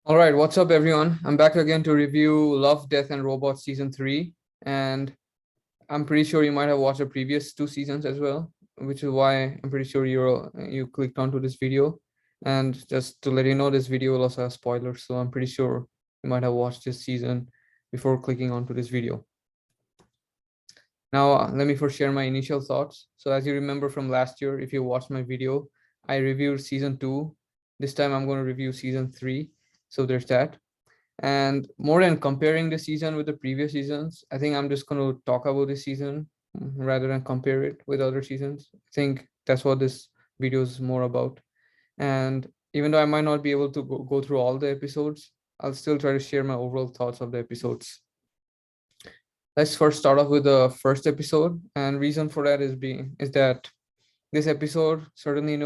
All right, what's up, everyone? I'm back again to review Love, Death, and Robots season three, and I'm pretty sure you might have watched the previous two seasons as well, which is why I'm pretty sure you clicked onto this video. And just to let you know, this video will also have spoilers, so I'm pretty sure you might have watched this season before clicking onto this video. Now, let me first share my initial thoughts. So, as you remember from last year, if you watched my video, I reviewed season two. This time, I'm going to review season three. So there's that. And more than comparing the season with the previous seasons, I think I'm just going to talk about this season rather than compare it with other seasons. I think that's what this video is more about. And even though I might not be able to go through all the episodes, I'll still try to share my overall thoughts of the episodes. Let's first start off with the first episode. And reason for that is that this episode certainly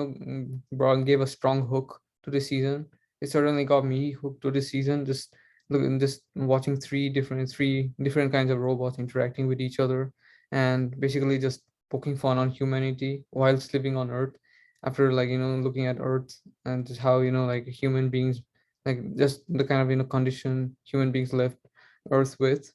gave a strong hook to the season. It certainly got me hooked to the season. Just watching three different kinds of robots interacting with each other, and basically just poking fun on humanity whilst living on Earth. After looking at Earth and just how like human beings, like just the kind of condition human beings left Earth with.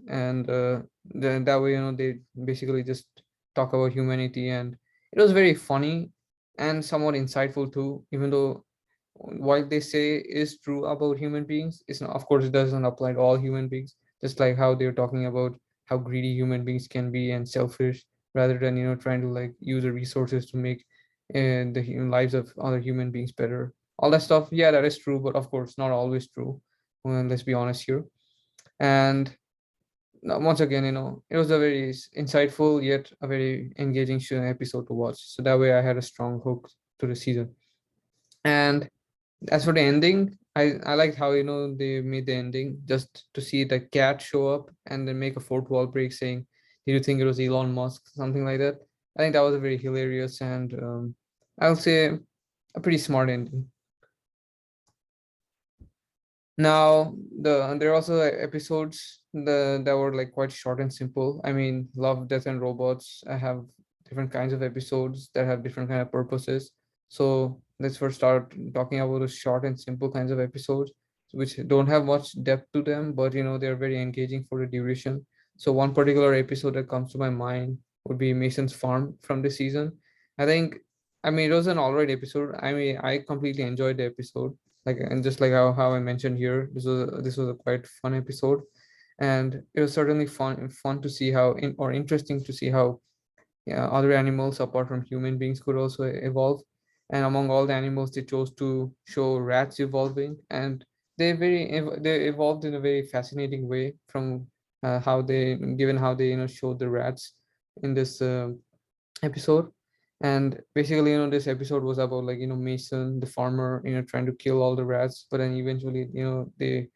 And then that way they basically just talk about humanity, and it was very funny and somewhat insightful too, even though what they say is true about human beings, it's not, of course it doesn't apply to all human beings, just like how they're talking about how greedy human beings can be and selfish, rather than trying to like use the resources to make the lives of other human beings better. All that stuff, yeah, that is true, but of course not always true. Well, let's be honest here. And now, once again, it was a very insightful yet a very engaging episode to watch. So that way, I had a strong hook to the season. And as for the ending, I liked how they made the ending just to see the cat show up and then make a fourth wall break saying, "Did you think it was Elon Musk?" Something like that. I think that was a very hilarious and I'll say a pretty smart ending. Now, there are also episodes that were like quite short and simple. I mean, Love, Death, and Robots. I have different kinds of episodes that have different kind of purposes. So let's first start talking about the short and simple kinds of episodes, which don't have much depth to them, but they're very engaging for the duration. So one particular episode that comes to my mind would be Mason's Farm from this season. I think, I mean, it was an alright episode. I mean, I completely enjoyed the episode, like, and just like how I mentioned here, this was a quite fun episode, and it was certainly fun to see or interesting to see how, yeah, other animals apart from human beings could also evolve. And among all the animals, they chose to show rats evolving, and they evolved in a very fascinating way from how they given how they showed the rats in this episode. And basically this episode was about like Mason the farmer trying to kill all the rats, but then eventually they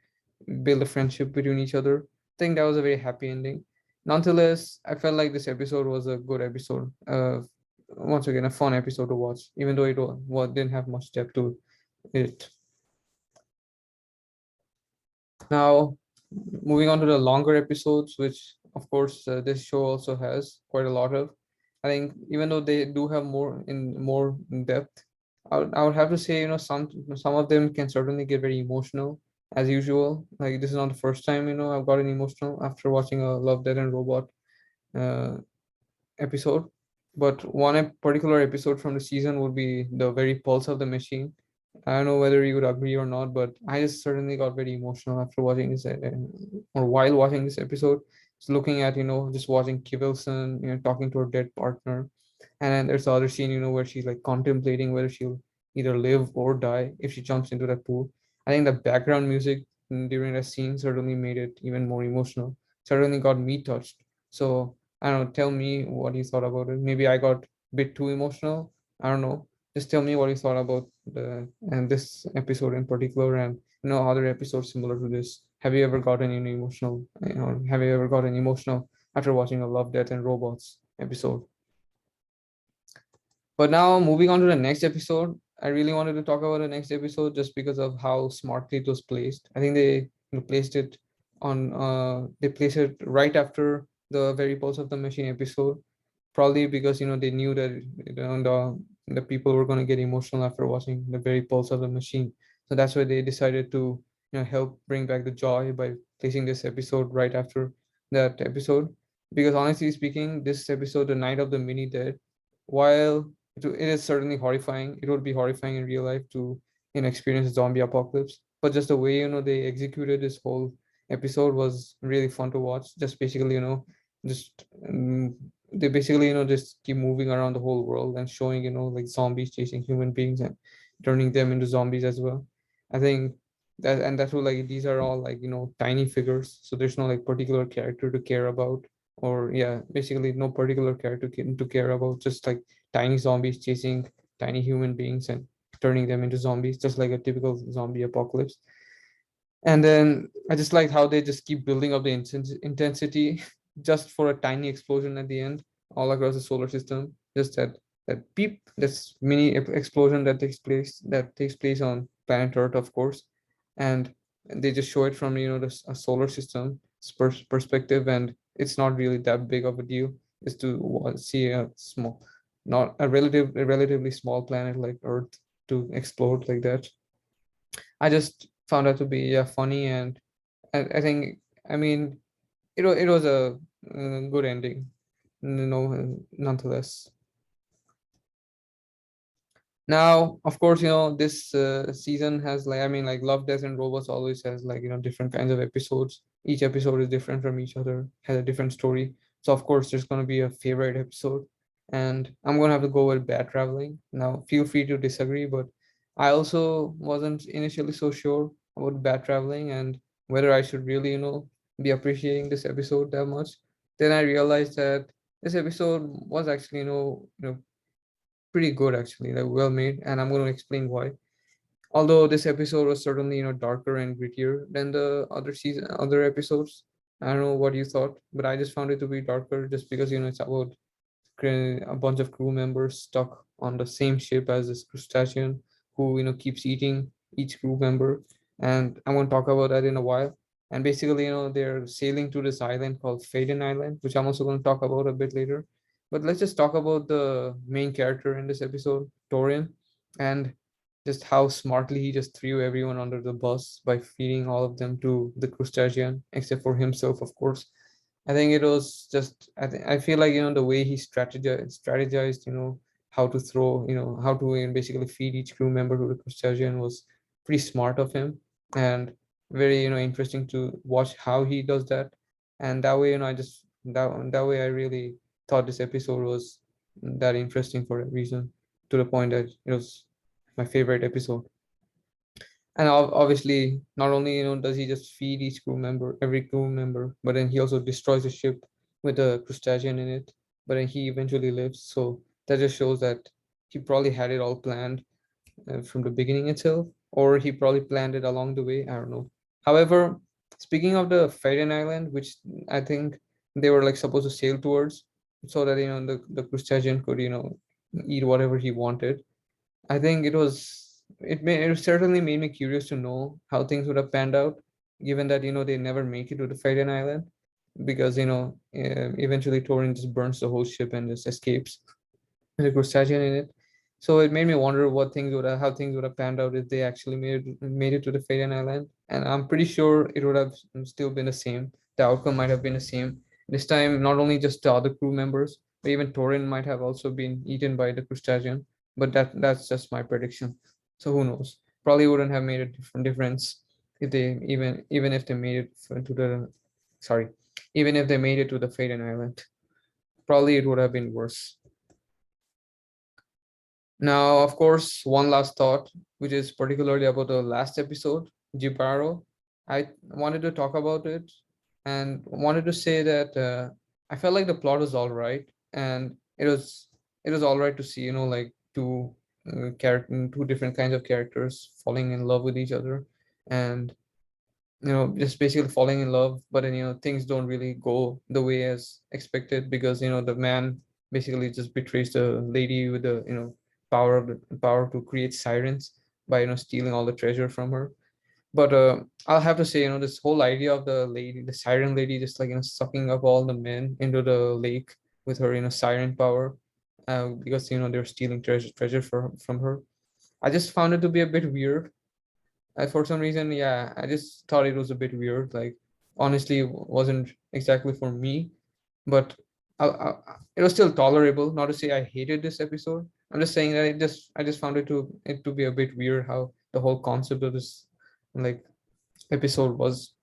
build a friendship between each other. I think that was a very happy ending. Nonetheless, I felt like this episode was a good episode, once again a fun episode to watch, even though didn't have much depth to it. Now, moving on to the longer episodes, which of course this show also has quite a lot of. I think even though they do have more in depth, I would have to say some of them can certainly get very emotional as usual. Like this is not the first time I've gotten emotional after watching a Love, Dead and Robot uh, episode. But one particular episode from the season would be the very pulse of the machine. I don't know whether you would agree or not, but I just certainly got very emotional after watching this, or while watching this episode. Just looking at, just watching Kim Wilson, talking to her dead partner. And then there's the other scene, where she's like contemplating whether she'll either live or die if she jumps into that pool. I think the background music during that scene certainly made it even more emotional. Certainly got me touched. So I don't know, tell me what you thought about it. Maybe I got a bit too emotional. I don't know. Just tell me what you thought about the and this episode in particular, and other episodes similar to this. Have you ever gotten any emotional? Have you ever gotten emotional after watching a Love, Death, and Robots episode? But now moving on to the next episode, I really wanted to talk about the next episode just because of how smartly it was placed. I think they placed it they placed it right after the Very Pulse of the Machine episode, probably because they knew that the people were going to get emotional after watching the Very Pulse of the Machine. So that's why they decided to, help bring back the joy by placing this episode right after that episode. Because honestly speaking, this episode, The Night of the Mini Dead, while it is certainly horrifying, it would be horrifying in real life to, experience a zombie apocalypse. But just the way, they executed this whole episode was really fun to watch. Just basically, just they basically, just keep moving around the whole world and showing, like zombies chasing human beings and turning them into zombies as well. I think that, and that's what, like, these are all like, tiny figures, so there's no like particular character to care about, or yeah, basically no particular character to care about, just like tiny zombies chasing tiny human beings and turning them into zombies, just like a typical zombie apocalypse. And then I just like how they just keep building up the intensity just for a tiny explosion at the end, all across the solar system. Just that beep, this mini explosion that takes place on planet Earth, of course. And they just show it from, a solar system perspective, and it's not really that big of a deal. Is to see a small, not a relatively small planet like Earth to explode like that. I just found that to be, yeah, funny, and I think, I mean, it was a good ending, nonetheless. Now, of course, this season has, like, I mean, like, Love, Death, and Robots always has, like, different kinds of episodes. Each episode is different from each other, has a different story. So of course, there's gonna be a favorite episode, and I'm gonna have to go with Bad Traveling. Now, feel free to disagree, but I also wasn't initially so sure about Bad Traveling and whether I should really, be appreciating this episode that much. Then I realized that this episode was actually, pretty good, actually, like well made, and I'm going to explain why. Although this episode was certainly, darker and grittier than the other episodes. I don't know what you thought, but I just found it to be darker just because, it's about a bunch of crew members stuck on the same ship as this crustacean who, keeps eating each crew member. And I'm going to talk about that in a while. And basically, they're sailing to this island called Faden Island, which I'm also going to talk about a bit later. But let's just talk about the main character in this episode, Torian, and just how smartly he just threw everyone under the bus by feeding all of them to the crustacean, except for himself, of course. I think it was just, I feel like, the way he strategized, how to throw, how to basically feed each crew member to the crustacean was pretty smart of him, and very, interesting to watch how he does that. And that way, I just that way I really thought this episode was that interesting for a reason, to the point that it was my favorite episode. And obviously, not only, does he just feed every crew member, but then he also destroys the ship with a crustacean in it. But then he eventually lives. So that just shows that he probably had it all planned from the beginning itself, or he probably planned it along the way. I don't know. However, speaking of the Faden Island, which I think they were like supposed to sail towards, so that, the crustacean could, eat whatever he wanted. I think it certainly made me curious to know how things would have panned out, given that, they never make it to the Faden Island, because, eventually Torin just burns the whole ship and just escapes with a crustacean in it. So it made me wonder how things would have panned out if they actually made it to the Faden Island. And I'm pretty sure it would have still been the same. The outcome might have been the same. This time, not only just the other crew members, but even Torin might have also been eaten by the crustacean. But that's just my prediction. So who knows? Probably wouldn't have made a difference if they even if they made it to the sorry, even if they made it to the Faden Island. Probably it would have been worse. Now, of course, one last thought, which is particularly about the last episode, Jibaro. I wanted to talk about it and wanted to say that I felt like the plot was all right, and it was all right to see, like two different kinds of characters falling in love with each other, and, just basically falling in love, but then, things don't really go the way as expected, because, the man basically just betrays the lady with the, power to create sirens by, stealing all the treasure from her. But I'll have to say, this whole idea of the siren lady, just like, sucking up all the men into the lake with her, siren power, because, they're stealing treasure from her. I just found it to be a bit weird, For some reason, yeah, I just thought it was a bit weird. Like, honestly, it wasn't exactly for me, but it was still tolerable. Not to say I hated this episode. I'm just saying that I just found it to be a bit weird how the whole concept of this like episode was.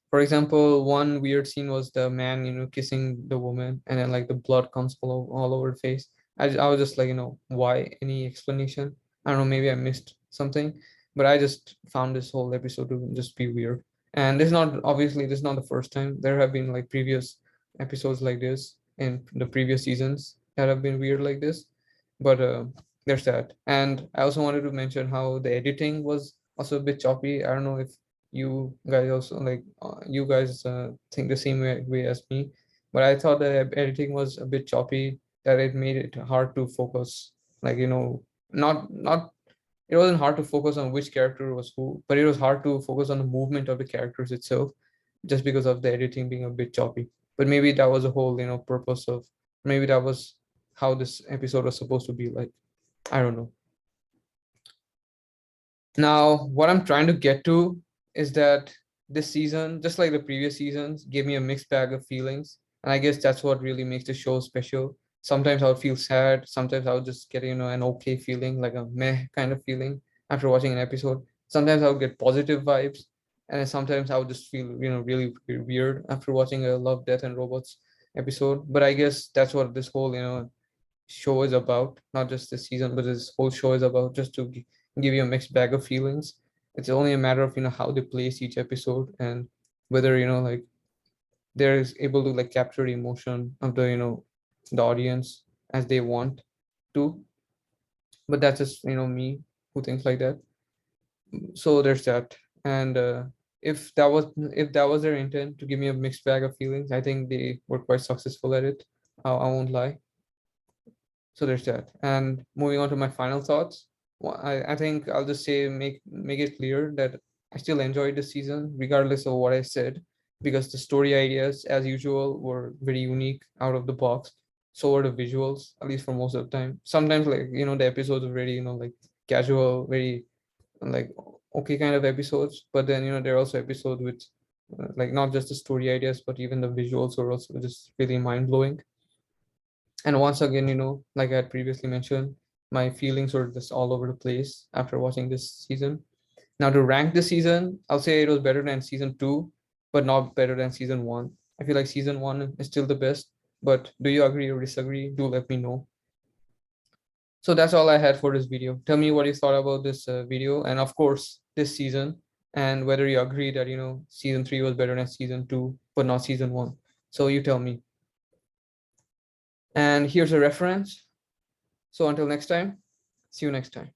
For example, one weird scene was the man, kissing the woman, and then like the blood comes all over the face. I was just like, why? Any explanation? I don't know. Maybe I missed something, but I just found this whole episode to just be weird. And this is not the first time. There have been like previous episodes like this in the previous seasons that have been weird like this. But there's that. And I also wanted to mention how the editing was also a bit choppy. I don't know if you guys also you guys think the same way as me, but I thought the editing was a bit choppy, that it made it hard to focus, like not it wasn't hard to focus on which character was who, but it was hard to focus on the movement of the characters itself, just because of the editing being a bit choppy. But maybe that was a whole purpose of, maybe that was how this episode was supposed to be like. I don't know. Now, what I'm trying to get to is that this season, just like the previous seasons, gave me a mixed bag of feelings. And I guess that's what really makes the show special. Sometimes I would feel sad. Sometimes I would just get, an okay feeling, like a meh kind of feeling after watching an episode. Sometimes I would get positive vibes. And then sometimes I would just feel, really weird after watching a Love, Death, and Robots episode. But I guess that's what this whole, show is about, not just this season, but this whole show is about, just to give you a mixed bag of feelings. It's only a matter of how they place each episode, and whether like they're able to like capture the emotion of the audience as they want to. But that's just me who thinks like that. So there's that. And if that was their intent, to give me a mixed bag of feelings, I think they were quite successful at it. I won't lie. So there's that. And moving on to my final thoughts, I think I'll just say, make it clear that I still enjoyed the season regardless of what I said, because the story ideas, as usual, were very unique out of the box. So were the visuals, at least for most of the time. Sometimes, like, the episodes are very, like, casual, very like okay kind of episodes. But then there are also episodes with like not just the story ideas, but even the visuals are also just really mind blowing. And once again, like I had previously mentioned, my feelings were just all over the place after watching this season. Now, to rank the season, I'll say it was better than season two, but not better than season one. I feel like season one is still the best. But do you agree or disagree? Do let me know. So that's all I had for this video. Tell me what you thought about this video, and of course this season, and whether you agree that season three was better than season two, but not season one. So you tell me. And here's a reference. So until next time, see you next time.